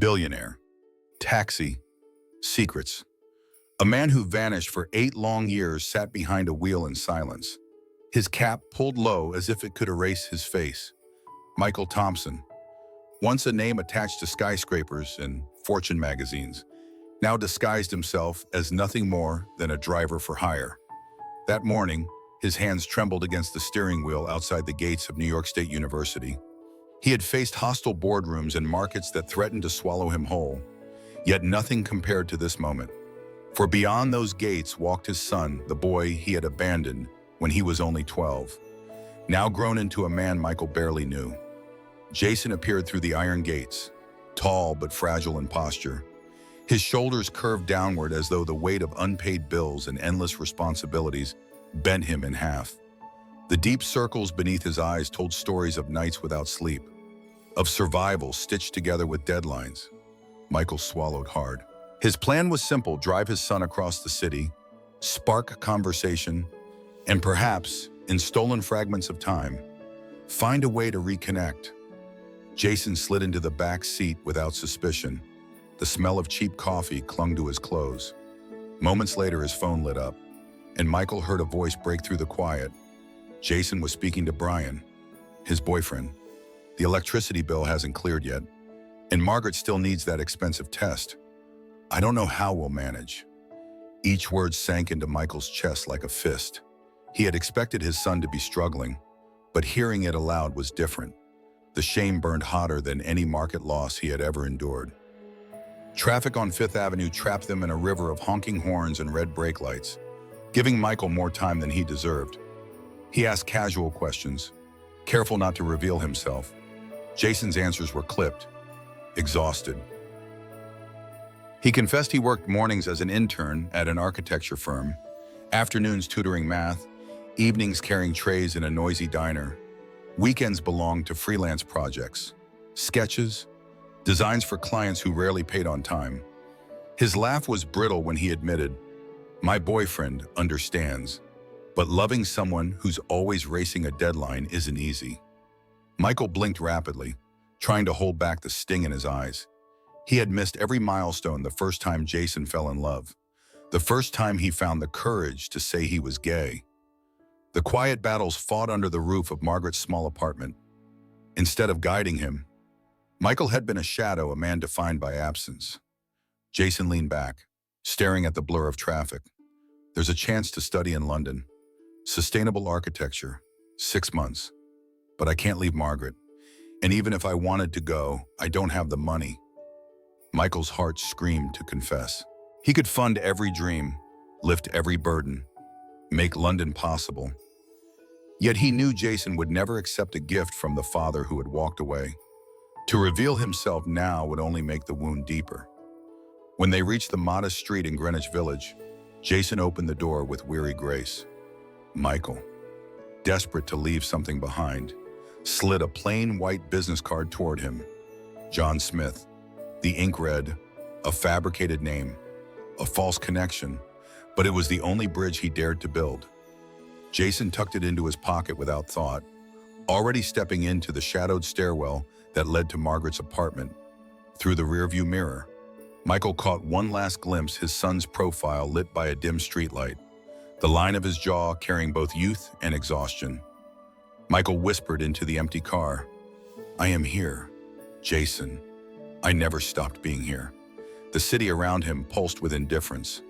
Billionaire, taxi, secrets. A man who vanished for 8 long years sat behind a wheel in silence. His cap pulled low as if it could erase his face. Michael Thompson, once a name attached to skyscrapers and Fortune magazines, now disguised himself as nothing more than a driver for hire. That morning, his hands trembled against the steering wheel outside the gates of New York State University. He had faced hostile boardrooms and markets that threatened to swallow him whole, yet nothing compared to this moment. For beyond those gates walked his son, the boy he had abandoned when he was only 12, now grown into a man Michael barely knew. Jason appeared through the iron gates, tall but fragile in posture. His shoulders curved downward as though the weight of unpaid bills and endless responsibilities bent him in half. The deep circles beneath his eyes told stories of nights without sleep, of survival stitched together with deadlines. Michael swallowed hard. His plan was simple: drive his son across the city, spark conversation, and perhaps, in stolen fragments of time, find a way to reconnect. Jason slid into the back seat without suspicion. The smell of cheap coffee clung to his clothes. Moments later, his phone lit up, and Michael heard a voice break through the quiet. Jason was speaking to Brian, his boyfriend. The electricity bill hasn't cleared yet, and Margaret still needs that expensive test. I don't know how we'll manage. Each word sank into Michael's chest like a fist. He had expected his son to be struggling, but hearing it aloud was different. The shame burned hotter than any market loss he had ever endured. Traffic on Fifth Avenue trapped them in a river of honking horns and red brake lights, giving Michael more time than he deserved. He asked casual questions, careful not to reveal himself. Jason's answers were clipped, exhausted. He confessed he worked mornings as an intern at an architecture firm, afternoons tutoring math, evenings carrying trays in a noisy diner. Weekends belonged to freelance projects, sketches, designs for clients who rarely paid on time. His laugh was brittle when he admitted, "My boyfriend understands, but loving someone who's always racing a deadline isn't easy." Michael blinked rapidly, trying to hold back the sting in his eyes. He had missed every milestone the first time Jason fell in love, the first time he found the courage to say he was gay. The quiet battles fought under the roof of Margaret's small apartment. Instead of guiding him, Michael had been a shadow, a man defined by absence. Jason leaned back, staring at the blur of traffic. "There's a chance to study in London. Sustainable architecture, 6 months. But I can't leave Margaret. And even if I wanted to go, I don't have the money." Michael's heart screamed to confess. He could fund every dream, lift every burden, make London possible. Yet he knew Jason would never accept a gift from the father who had walked away. To reveal himself now would only make the wound deeper. When they reached the modest street in Greenwich Village, Jason opened the door with weary grace. Michael, desperate to leave something behind, slid a plain white business card toward him. John Smith. The ink read, a fabricated name, a false connection, but it was the only bridge he dared to build. Jason tucked it into his pocket without thought, already stepping into the shadowed stairwell that led to Margaret's apartment. Through the rearview mirror, Michael caught one last glimpse, his son's profile lit by a dim streetlight, the line of his jaw carrying both youth and exhaustion. Michael whispered into the empty car, "I am here, Jason. I never stopped being here." The city around him pulsed with indifference.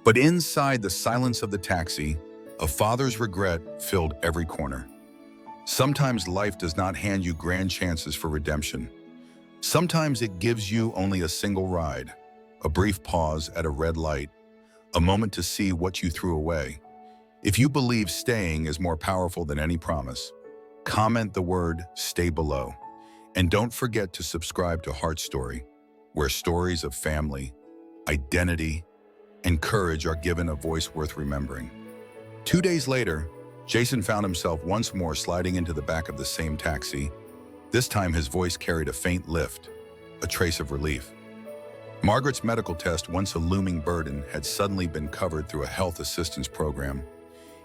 But inside the silence of the taxi, a father's regret filled every corner. Sometimes life does not hand you grand chances for redemption. Sometimes it gives you only a single ride, a brief pause at a red light, a moment to see what you threw away. If you believe staying is more powerful than any promise, comment the word "stay" below. And don't forget to subscribe to Heartstorie, where stories of family, identity, and courage are given a voice worth remembering. 2 days later, Jason found himself once more sliding into the back of the same taxi. This time his voice carried a faint lift, a trace of relief. Margaret's medical test, once a looming burden, had suddenly been covered through a health assistance program.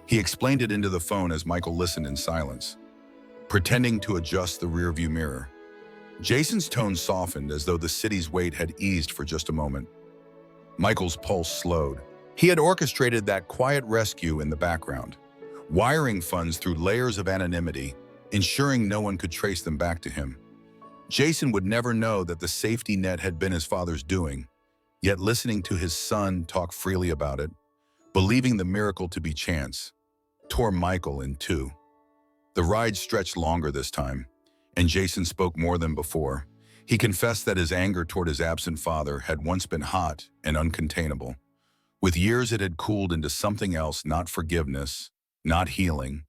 He explained it into the phone as Michael listened in silence, pretending to adjust the rearview mirror. Jason's tone softened as though the city's weight had eased for just a moment. Michael's pulse slowed. He had orchestrated that quiet rescue in the background, wiring funds through layers of anonymity, ensuring no one could trace them back to him. Jason would never know that the safety net had been his father's doing, yet listening to his son talk freely about it, believing the miracle to be chance, tore Michael in two. The ride stretched longer this time, and Jason spoke more than before. He confessed that his anger toward his absent father had once been hot and uncontainable. With years, it had cooled into something else, not forgiveness, not healing,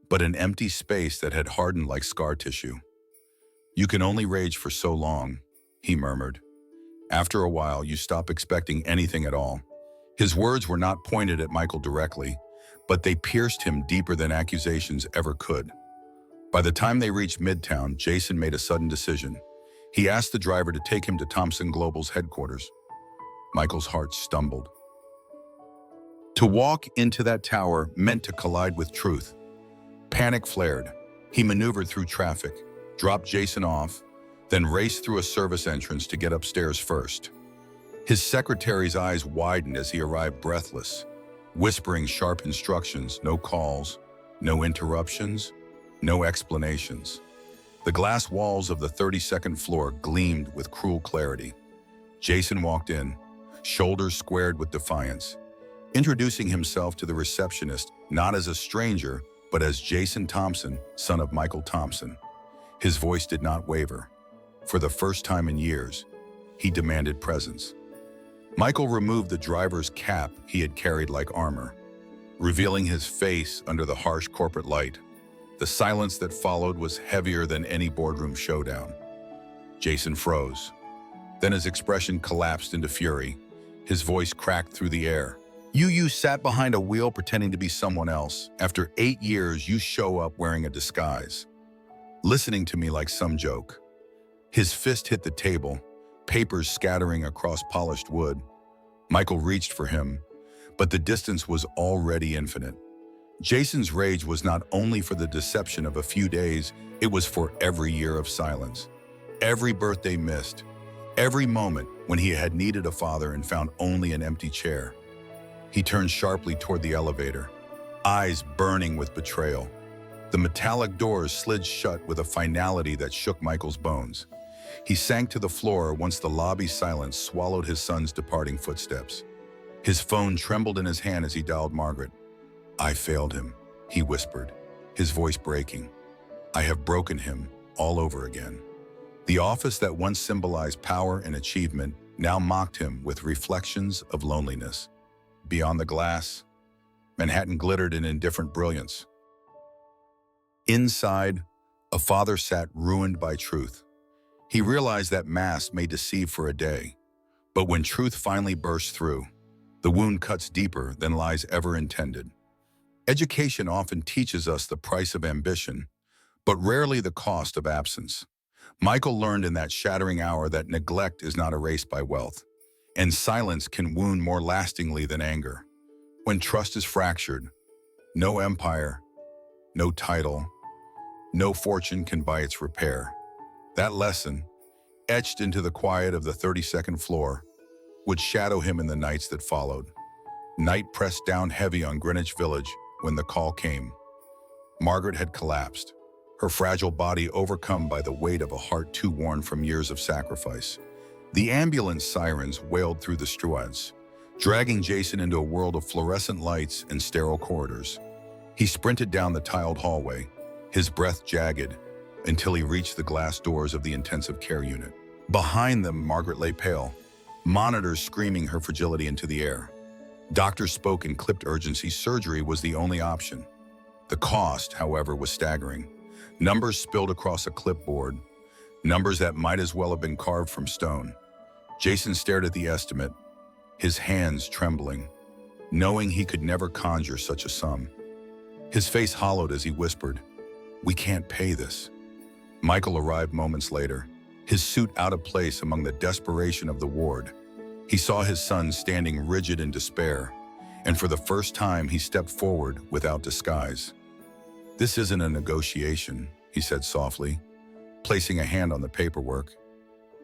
but an empty space that had hardened like scar tissue. "You can only rage for so long," he murmured. "After a while, you stop expecting anything at all." His words were not pointed at Michael directly, but they pierced him deeper than accusations ever could. By the time they reached Midtown, Jason made a sudden decision. He asked the driver to take him to Thompson Global's headquarters. Michael's heart stumbled. To walk into that tower meant to collide with truth. Panic flared. He maneuvered through traffic, dropped Jason off, then raced through a service entrance to get upstairs first. His secretary's eyes widened as he arrived, breathless, whispering sharp instructions: no calls, no interruptions, no explanations. The glass walls of the 32nd floor gleamed with cruel clarity. Jason walked in, shoulders squared with defiance, introducing himself to the receptionist not as a stranger, but as Jason Thompson, son of Michael Thompson. His voice did not waver. For the first time in years, he demanded presence. Michael removed the driver's cap he had carried like armor, revealing his face under the harsh corporate light. The silence that followed was heavier than any boardroom showdown. Jason froze. Then his expression collapsed into fury. His voice cracked through the air. You sat behind a wheel pretending to be someone else. After 8 years, you show up wearing a disguise, listening to me like some joke. His fist hit the table, papers scattering across polished wood. Michael reached for him, but the distance was already infinite. Jason's rage was not only for the deception of a few days, it was for every year of silence. Every birthday missed, every moment when he had needed a father and found only an empty chair. He turned sharply toward the elevator, eyes burning with betrayal. The metallic doors slid shut with a finality that shook Michael's bones. He sank to the floor once the lobby silence swallowed his son's departing footsteps. His phone trembled in his hand as he dialed Margaret. "I failed him," he whispered, his voice breaking. "I have broken him all over again." The office that once symbolized power and achievement now mocked him with reflections of loneliness. Beyond the glass, Manhattan glittered in indifferent brilliance. Inside, a father sat ruined by truth. He realized that masks may deceive for a day, but when truth finally bursts through, the wound cuts deeper than lies ever intended. Education often teaches us the price of ambition, but rarely the cost of absence. Michael learned in that shattering hour that neglect is not erased by wealth, and silence can wound more lastingly than anger. When trust is fractured, no empire, no title, no fortune can buy its repair. That lesson, etched into the quiet of the 32nd floor, would shadow him in the nights that followed. Night pressed down heavy on Greenwich Village when the call came. Margaret had collapsed, her fragile body overcome by the weight of a heart too worn from years of sacrifice. The ambulance sirens wailed through the streets, dragging Jason into a world of fluorescent lights and sterile corridors. He sprinted down the tiled hallway, his breath jagged, until he reached the glass doors of the intensive care unit. Behind them, Margaret lay pale, monitors screaming her fragility into the air. Doctors spoke in clipped urgency. Surgery was the only option. The cost, however, was staggering. Numbers spilled across a clipboard, numbers that might as well have been carved from stone. Jason stared at the estimate, his hands trembling, knowing he could never conjure such a sum. His face hollowed as he whispered, "We can't pay this." Michael arrived moments later, his suit out of place among the desperation of the ward. He saw his son standing rigid in despair, and for the first time he stepped forward without disguise. "This isn't a negotiation," he said softly. placing a hand on the paperwork.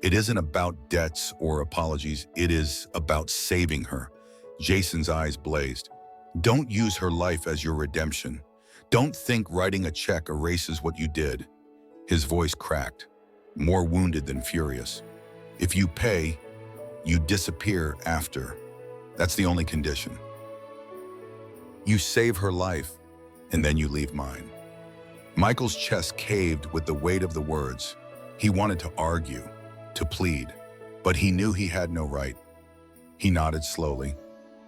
It isn't about debts or apologies. It is about saving her. Jason's eyes blazed. Don't use her life as your redemption. Don't think writing a check erases what you did. His voice cracked, more wounded than furious. If you pay, you disappear after. That's the only condition. You save her life, and then you leave mine. Michael's chest caved with the weight of the words. He wanted to argue, to plead, but he knew he had no right. He nodded slowly,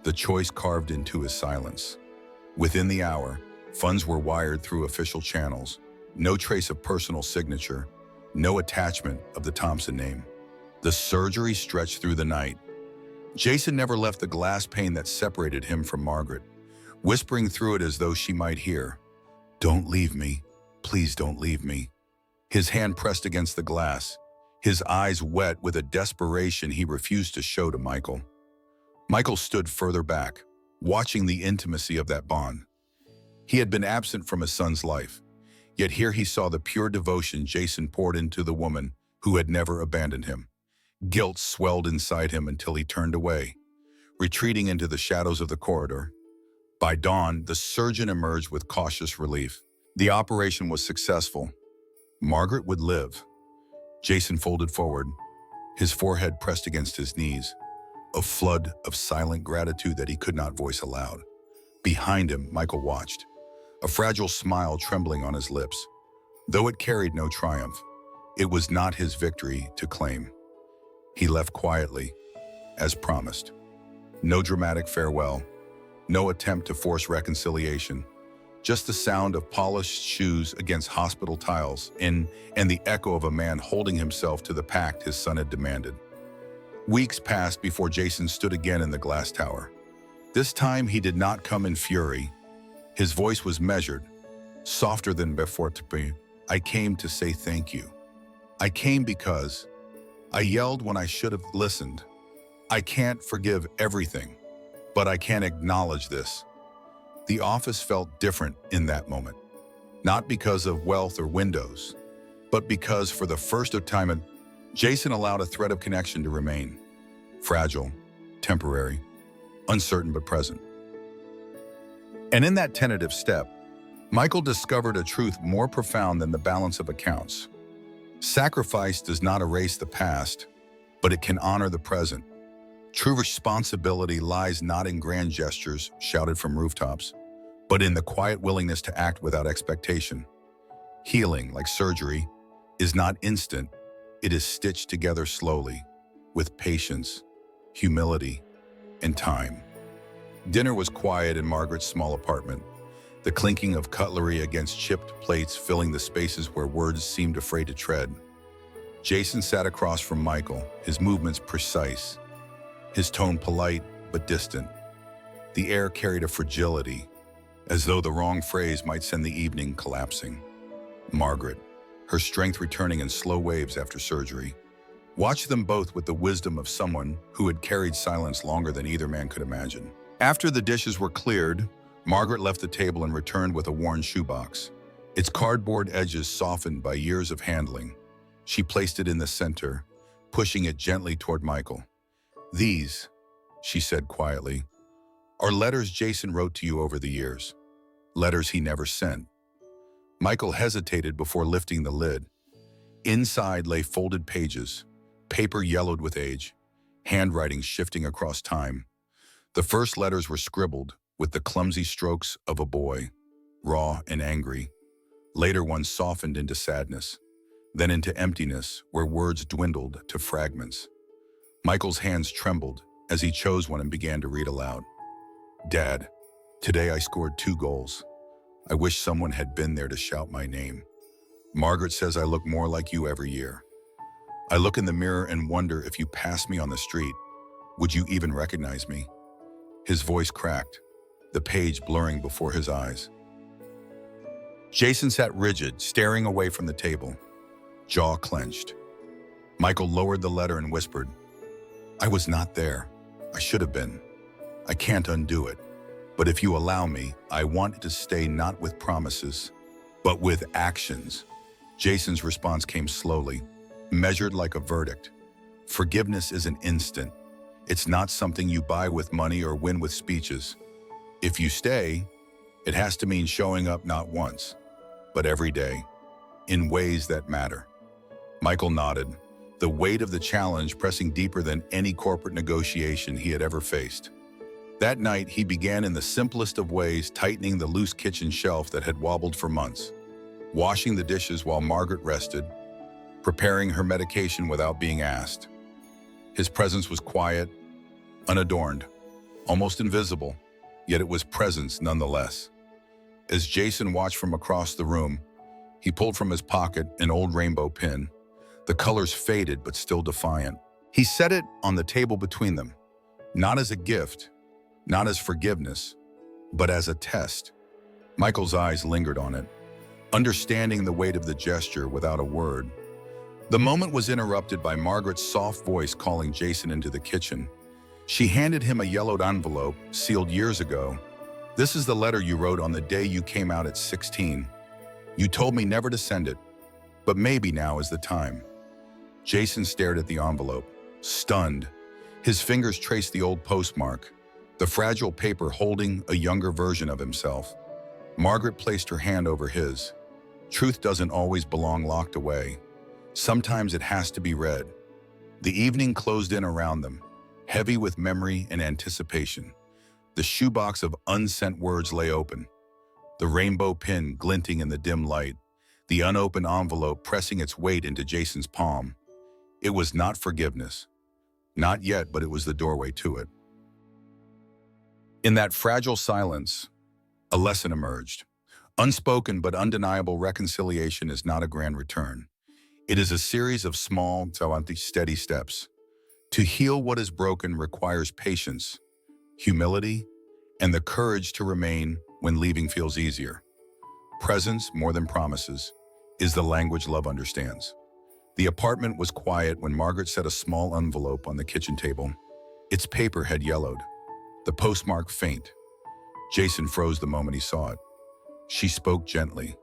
the choice carved into his silence. Within the hour, funds were wired through official channels. No trace of personal signature, no attachment of the Thompson name. The surgery stretched through the night. Jason never left the glass pane that separated him from Margaret, whispering through it as though she might hear. Don't leave me. Please don't leave me. His hand pressed against the glass, his eyes wet with a desperation he refused to show to Michael. Michael stood further back, watching the intimacy of that bond. He had been absent from his son's life, yet here he saw the pure devotion Jason poured into the woman who had never abandoned him. Guilt swelled inside him until he turned away, retreating into the shadows of the corridor. By dawn, the surgeon emerged with cautious relief. The operation was successful. Margaret would live. Jason folded forward, his forehead pressed against his knees, a flood of silent gratitude that he could not voice aloud. Behind him, Michael watched, a fragile smile trembling on his lips. Though it carried no triumph, it was not his victory to claim. He left quietly, as promised. No dramatic farewell, no attempt to force reconciliation, just the sound of polished shoes against hospital tiles and the echo of a man holding himself to the pact his son had demanded. Weeks passed before Jason stood again in the glass tower. This time he did not come in fury. His voice was measured, softer than before. I came to say thank you. I came because I yelled when I should have listened. I can't forgive everything, but I can acknowledge this. The office felt different in that moment, not because of wealth or windows, but because for the first time, Jason allowed a thread of connection to remain. Fragile, temporary, uncertain but present. And in that tentative step, Michael discovered a truth more profound than the balance of accounts. Sacrifice does not erase the past, but it can honor the present. True responsibility lies not in grand gestures shouted from rooftops, but in the quiet willingness to act without expectation. Healing, like surgery, is not instant. It is stitched together slowly, with patience, humility, and time. Dinner was quiet in Margaret's small apartment, the clinking of cutlery against chipped plates filling the spaces where words seemed afraid to tread. Jason sat across from Michael, his movements precise, his tone polite but distant. The air carried a fragility, as though the wrong phrase might send the evening collapsing. Margaret, her strength returning in slow waves after surgery, watched them both with the wisdom of someone who had carried silence longer than either man could imagine. After the dishes were cleared, Margaret left the table and returned with a worn shoebox, its cardboard edges softened by years of handling. She placed it in the center, pushing it gently toward Michael. These, she said quietly, are letters Jason wrote to you over the years. Letters he never sent. Michael hesitated before lifting the lid. Inside lay folded pages, paper yellowed with age, handwriting shifting across time. The first letters were scribbled with the clumsy strokes of a boy, raw and angry. Later ones softened into sadness, then into emptiness where words dwindled to fragments. Michael's hands trembled as he chose one and began to read aloud. Dad, today I scored 2 goals. I wish someone had been there to shout my name. Margaret says I look more like you every year. I look in the mirror and wonder if you passed me on the street, would you even recognize me? His voice cracked, the page blurring before his eyes. Jason sat rigid, staring away from the table, jaw clenched. Michael lowered the letter and whispered, I was not there. I should have been. I can't undo it. But if you allow me, I want to stay not with promises, but with actions. Jason's response came slowly, measured like a verdict. Forgiveness is an instant. It's not something you buy with money or win with speeches. If you stay, it has to mean showing up not once, but every day, in ways that matter. Michael nodded, the weight of the challenge pressing deeper than any corporate negotiation he had ever faced. That night, he began in the simplest of ways, tightening the loose kitchen shelf that had wobbled for months, washing the dishes while Margaret rested, preparing her medication without being asked. His presence was quiet, unadorned, almost invisible, yet it was presence nonetheless. As Jason watched from across the room, he pulled from his pocket an old rainbow pin, the colors faded but still defiant. He set it on the table between them, not as a gift, not as forgiveness, but as a test. Michael's eyes lingered on it, understanding the weight of the gesture without a word. The moment was interrupted by Margaret's soft voice calling Jason into the kitchen. She handed him a yellowed envelope, sealed years ago. "This is the letter you wrote on the day you came out at 16. You told me never to send it, but maybe now is the time." Jason stared at the envelope, stunned. His fingers traced the old postmark, the fragile paper holding a younger version of himself. Margaret placed her hand over his. Truth doesn't always belong locked away. Sometimes it has to be read. The evening closed in around them, heavy with memory and anticipation. The shoebox of unsent words lay open, the rainbow pin glinting in the dim light, the unopened envelope pressing its weight into Jason's palm. It was not forgiveness. Not yet, but it was the doorway to it. In that fragile silence, a lesson emerged. Unspoken but undeniable reconciliation is not a grand return. It is a series of small, steady steps. To heal what is broken requires patience, humility, and the courage to remain when leaving feels easier. Presence, more than promises, is the language love understands. The apartment was quiet when Margaret set a small envelope on the kitchen table. Its paper had yellowed, the postmark faint. Jason froze the moment he saw it. She spoke gently.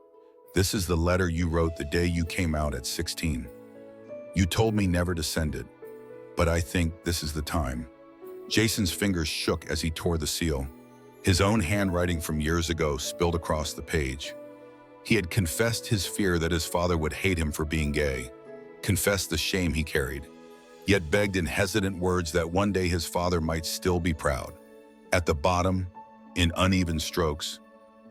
"This is the letter you wrote the day you came out at 16. You told me never to send it, but I think this is the time." Jason's fingers shook as he tore the seal. His own handwriting from years ago spilled across the page. He had confessed his fear that his father would hate him for being gay, confessed the shame he carried, yet begged in hesitant words that one day his father might still be proud. At the bottom, in uneven strokes,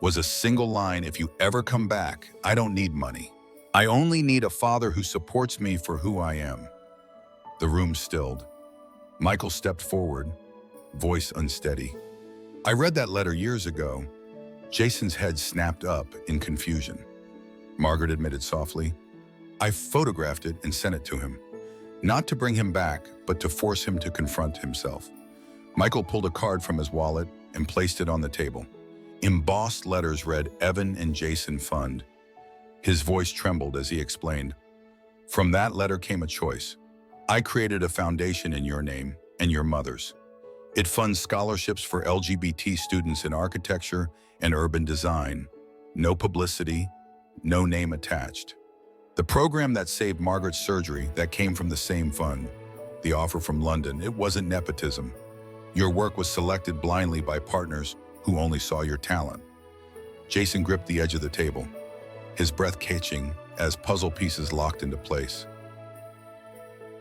was a single line: "If you ever come back, I don't need money. I only need a father who supports me for who I am." The room stilled. Michael stepped forward, voice unsteady. "I read that letter years ago." Jason's head snapped up in confusion. Margaret admitted softly, "I photographed it and sent it to him. Not to bring him back, but to force him to confront himself." Michael pulled a card from his wallet and placed it on the table. Embossed letters read, "Evan and Jason Fund." His voice trembled as he explained, "From that letter came a choice. I created a foundation in your name and your mother's. It funds scholarships for LGBT students in architecture and urban design. No publicity, no name attached. The program that saved Margaret's surgery, that came from the same fund. The offer from London, it wasn't nepotism. Your work was selected blindly by partners who only saw your talent." Jason gripped the edge of the table, his breath catching as puzzle pieces locked into place.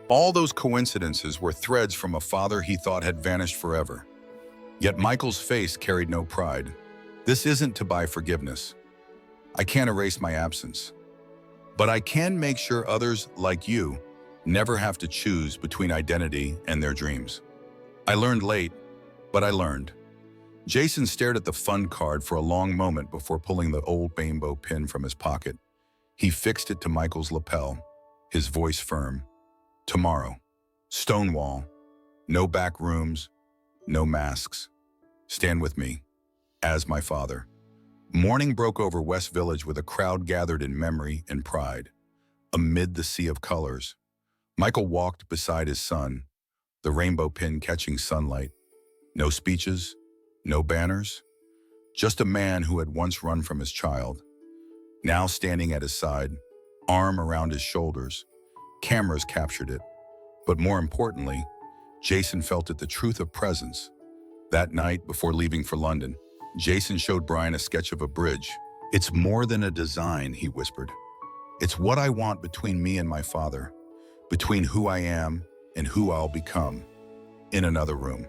All those coincidences were threads from a father he thought had vanished forever. Yet Michael's face carried no pride. "This isn't to buy forgiveness. I can't erase my absence. But I can make sure others like you never have to choose between identity and their dreams." I learned late, but I learned. Jason stared at the fund card for a long moment before pulling the old rainbow pin from his pocket. He fixed it to Michael's lapel, his voice firm. "Tomorrow. Stonewall. No back rooms, no masks. Stand with me, as my father." Morning broke over West Village with a crowd gathered in memory and pride. Amid the sea of colors, Michael walked beside his son, the rainbow pin catching sunlight. No speeches, no banners, just a man who had once run from his child, now standing at his side, arm around his shoulders. Cameras captured it. But more importantly, Jason felt it, the truth of presence. That night, before leaving for London, Jason showed Brian a sketch of a bridge. "It's more than a design," he whispered. "It's what I want between me and my father, between who I am and who I'll become." In another room,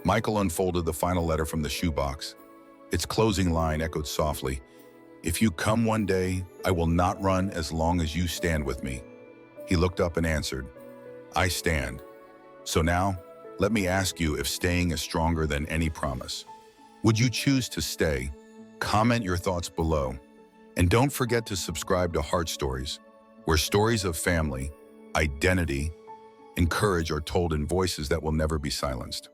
Michael unfolded the final letter from the shoebox. Its closing line echoed softly, "If you come one day, I will not run as long as you stand with me." He looked up and answered, "I stand." So now, let me ask you if staying is stronger than any promise. Would you choose to stay? Comment your thoughts below. And don't forget to subscribe to Heart Stories, where stories of family, identity, and courage are told in voices that will never be silenced.